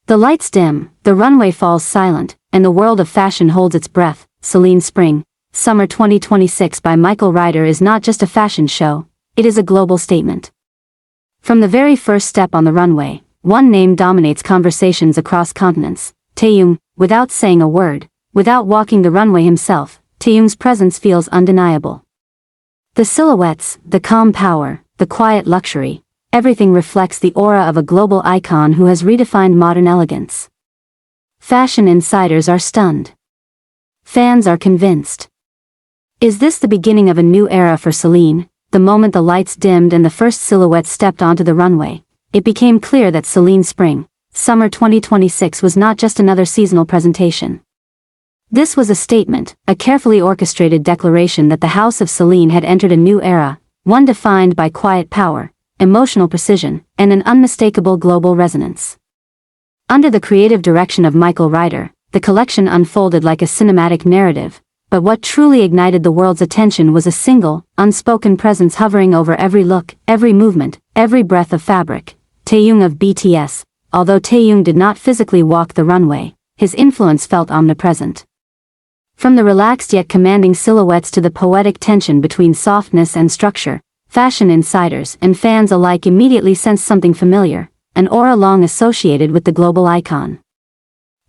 The lights dim, the runway falls silent, and the world of fashion holds its breath. Celine Spring, Summer 2026 by Michael Ryder is not just a fashion show, it is a global statement. From the very first step on the runway, one name dominates conversations across continents, Taehyung. Without saying a word, without walking the runway himself, Taehyung's presence feels undeniable. The silhouettes, the calm power, the quiet luxury, everything reflects the aura of a global icon who has redefined modern elegance. Fashion insiders are stunned. Fans are convinced. Is this the beginning of a new era for Celine? The moment the lights dimmed and the first silhouettes stepped onto the runway, it became clear that Celine Spring, Summer 2026 was not just another seasonal presentation. This was a statement, a carefully orchestrated declaration that the house of Celine had entered a new era, one defined by quiet power, emotional precision, and an unmistakable global resonance. Under the creative direction of Michael Ryder, the collection unfolded like a cinematic narrative, but what truly ignited the world's attention was a single, unspoken presence hovering over every look, every movement, every breath of fabric. Taehyung of BTS. Although Taehyung did not physically walk the runway, his influence felt omnipresent. From the relaxed yet commanding silhouettes to the poetic tension between softness and structure, fashion insiders and fans alike immediately sensed something familiar, an aura long associated with the global icon.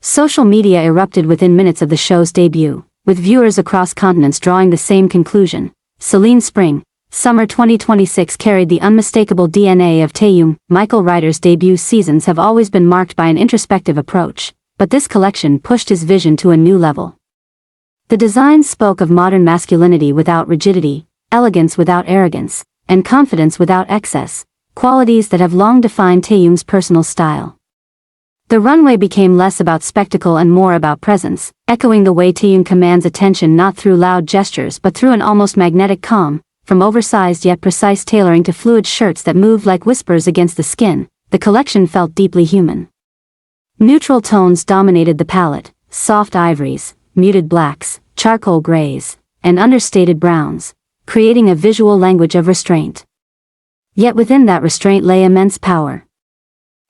Social media erupted within minutes of the show's debut, with viewers across continents drawing the same conclusion. Celine Spring, Summer 2026 carried the unmistakable DNA of Taehyung. Michael Ryder's debut seasons have always been marked by an introspective approach, but this collection pushed his vision to a new level. The designs spoke of modern masculinity without rigidity, elegance without arrogance, and confidence without excess, qualities that have long defined Taehyung's personal style. The runway became less about spectacle and more about presence, echoing the way Taehyung commands attention not through loud gestures but through an almost magnetic calm. From oversized yet precise tailoring to fluid shirts that moved like whispers against the skin, the collection felt deeply human. Neutral tones dominated the palette, soft ivories, muted blacks, charcoal grays, and understated browns, creating a visual language of restraint. Yet within that restraint lay immense power.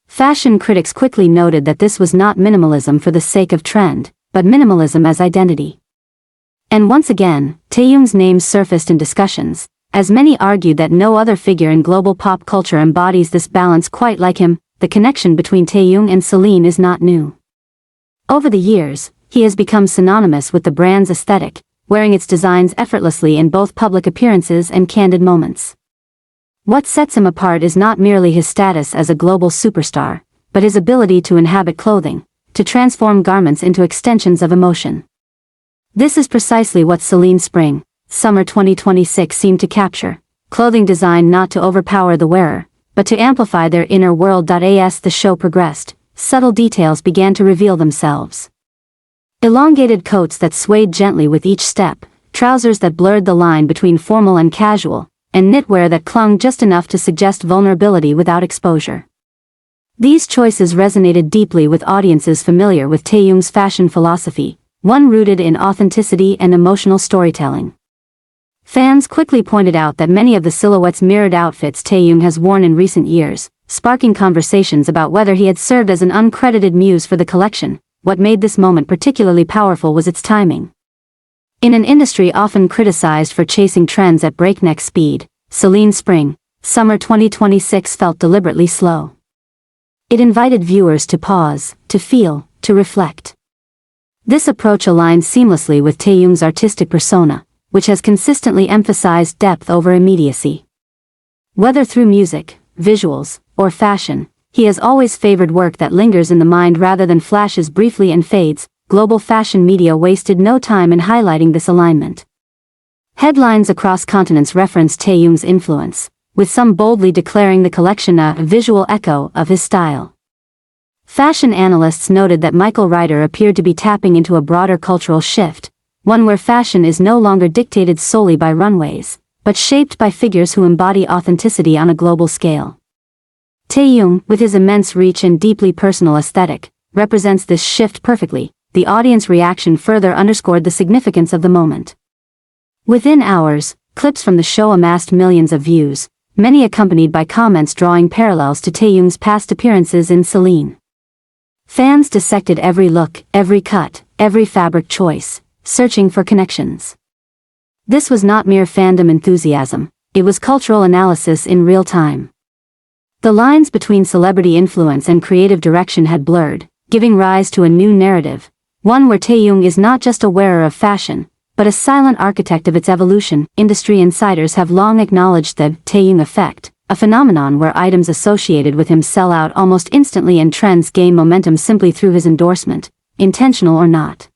Fashion critics quickly noted that this was not minimalism for the sake of trend, but minimalism as identity. And once again, Taehyung's name surfaced in discussions, as many argued that no other figure in global pop culture embodies this balance quite like him. The connection between Taehyung and Celine is not new. Over the years, he has become synonymous with the brand's aesthetic, wearing its designs effortlessly in both public appearances and candid moments. What sets him apart is not merely his status as a global superstar, but his ability to inhabit clothing, to transform garments into extensions of emotion. This is precisely what Celine Spring, Summer 2026 seemed to capture, clothing designed not to overpower the wearer, but to amplify their inner world. As the show progressed, subtle details began to reveal themselves. Elongated coats that swayed gently with each step, trousers that blurred the line between formal and casual, and knitwear that clung just enough to suggest vulnerability without exposure. These choices resonated deeply with audiences familiar with Taehyung's fashion philosophy, one rooted in authenticity and emotional storytelling. Fans quickly pointed out that many of the silhouettes mirrored outfits Taehyung has worn in recent years, sparking conversations about whether he had served as an uncredited muse for the collection. What made this moment particularly powerful was its timing. In an industry often criticized for chasing trends at breakneck speed, Celine Spring, Summer 2026 felt deliberately slow. It invited viewers to pause, to feel, to reflect. This approach aligned seamlessly with Taehyung's artistic persona, which has consistently emphasized depth over immediacy. Whether through music, visuals, or fashion, he has always favored work that lingers in the mind rather than flashes briefly and fades. Global fashion media wasted no time in highlighting this alignment. Headlines across continents referenced Taehyung's influence, with some boldly declaring the collection a visual echo of his style. Fashion analysts noted that Michael Ryder appeared to be tapping into a broader cultural shift, one where fashion is no longer dictated solely by runways, but shaped by figures who embody authenticity on a global scale. Taehyung, with his immense reach and deeply personal aesthetic, represents this shift perfectly. The audience reaction further underscored the significance of the moment. Within hours, clips from the show amassed millions of views, many accompanied by comments drawing parallels to Taehyung's past appearances in Celine. Fans dissected every look, every cut, every fabric choice, searching for connections. This was not mere fandom enthusiasm, it was cultural analysis in real time. The lines between celebrity influence and creative direction had blurred, giving rise to a new narrative, one where Taeyong is not just a wearer of fashion, but a silent architect of its evolution. Industry insiders have long acknowledged the Taeyong effect, a phenomenon where items associated with him sell out almost instantly and trends gain momentum simply through his endorsement, intentional or not.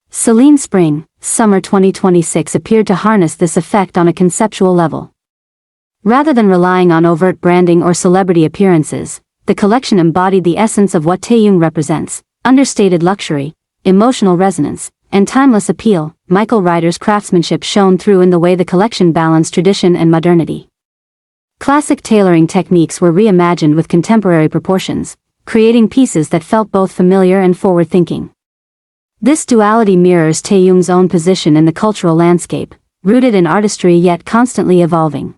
Celine Spring, Summer 2026 appeared to harness this effect on a conceptual level. Rather than relying on overt branding or celebrity appearances, the collection embodied the essence of what Taeyong represents: understated luxury, emotional resonance, and timeless appeal. Michael Ryder's craftsmanship shone through in the way the collection balanced tradition and modernity. Classic tailoring techniques were reimagined with contemporary proportions, creating pieces that felt both familiar and forward-thinking. This duality mirrors Taeyong's own position in the cultural landscape, rooted in artistry yet constantly evolving.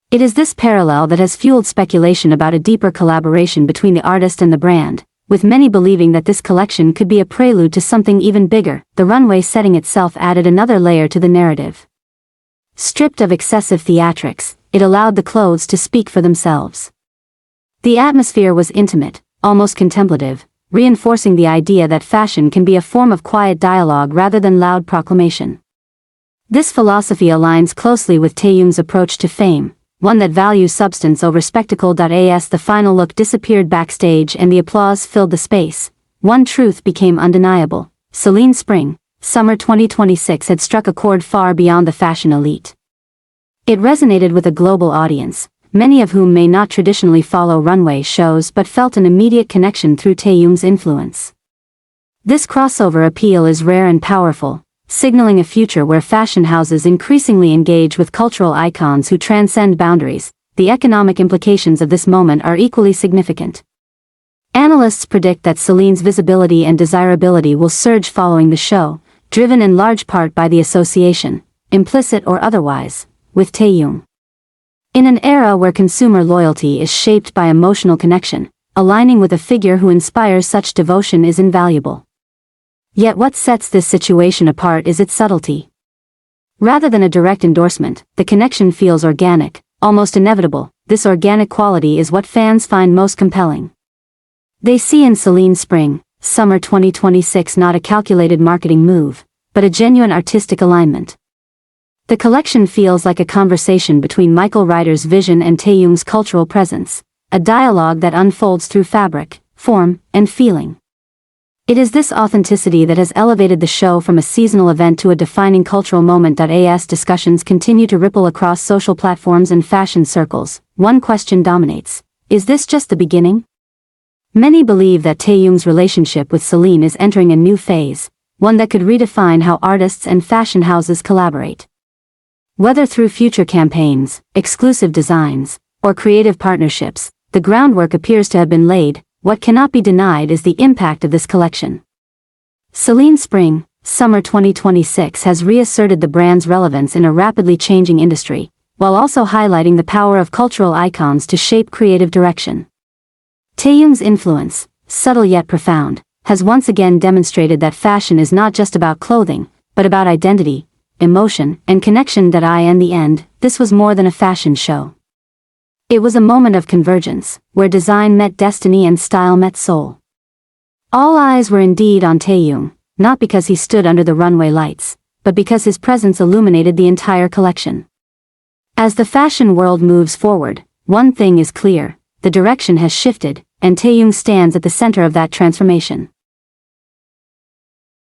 It is this parallel that has fueled speculation about a deeper collaboration between the artist and the brand, with many believing that this collection could be a prelude to something even bigger. The runway setting itself added another layer to the narrative. Stripped of excessive theatrics, it allowed the clothes to speak for themselves. The atmosphere was intimate, almost contemplative, reinforcing the idea that fashion can be a form of quiet dialogue rather than loud proclamation. This philosophy aligns closely with Taeyong's approach to fame, one that values substance over spectacle. As the final look disappeared backstage and the applause filled the space, one truth became undeniable: Celine Spring, Summer 2026 had struck a chord far beyond the fashion elite. It resonated with a global audience, many of whom may not traditionally follow runway shows but felt an immediate connection through Taeyong's influence. This crossover appeal is rare and powerful, signaling a future where fashion houses increasingly engage with cultural icons who transcend boundaries. The economic implications of this moment are equally significant. Analysts predict that Celine's visibility and desirability will surge following the show, driven in large part by the association, implicit or otherwise, with Taeyong. In an era where consumer loyalty is shaped by emotional connection, aligning with a figure who inspires such devotion is invaluable. Yet what sets this situation apart is its subtlety. Rather than a direct endorsement, the connection feels organic, almost inevitable. This organic quality is what fans find most compelling. They see in Celine Spring, Summer 2026 not a calculated marketing move, but a genuine artistic alignment. The collection feels like a conversation between Michael Ryder's vision and Taeyong's cultural presence, a dialogue that unfolds through fabric, form, and feeling. It is this authenticity that has elevated the show from a seasonal event to a defining cultural moment. As discussions continue to ripple across social platforms and fashion circles, one question dominates: is this just the beginning? Many believe that Taeyong's relationship with Celine is entering a new phase, one that could redefine how artists and fashion houses collaborate. Whether through future campaigns, exclusive designs, or creative partnerships, the groundwork appears to have been laid. What cannot be denied is the impact of this collection. Celine Spring, Summer 2026 has reasserted the brand's relevance in a rapidly changing industry, while also highlighting the power of cultural icons to shape creative direction. Taeyong's influence, subtle yet profound, has once again demonstrated that fashion is not just about clothing, but about identity, emotion, and connection. In the end, this was more than a fashion show. It was a moment of convergence, where design met destiny and style met soul. All eyes were indeed on Taeyong, not because he stood under the runway lights, but because his presence illuminated the entire collection. As the fashion world moves forward, one thing is clear: the direction has shifted, and Taeyong stands at the center of that transformation.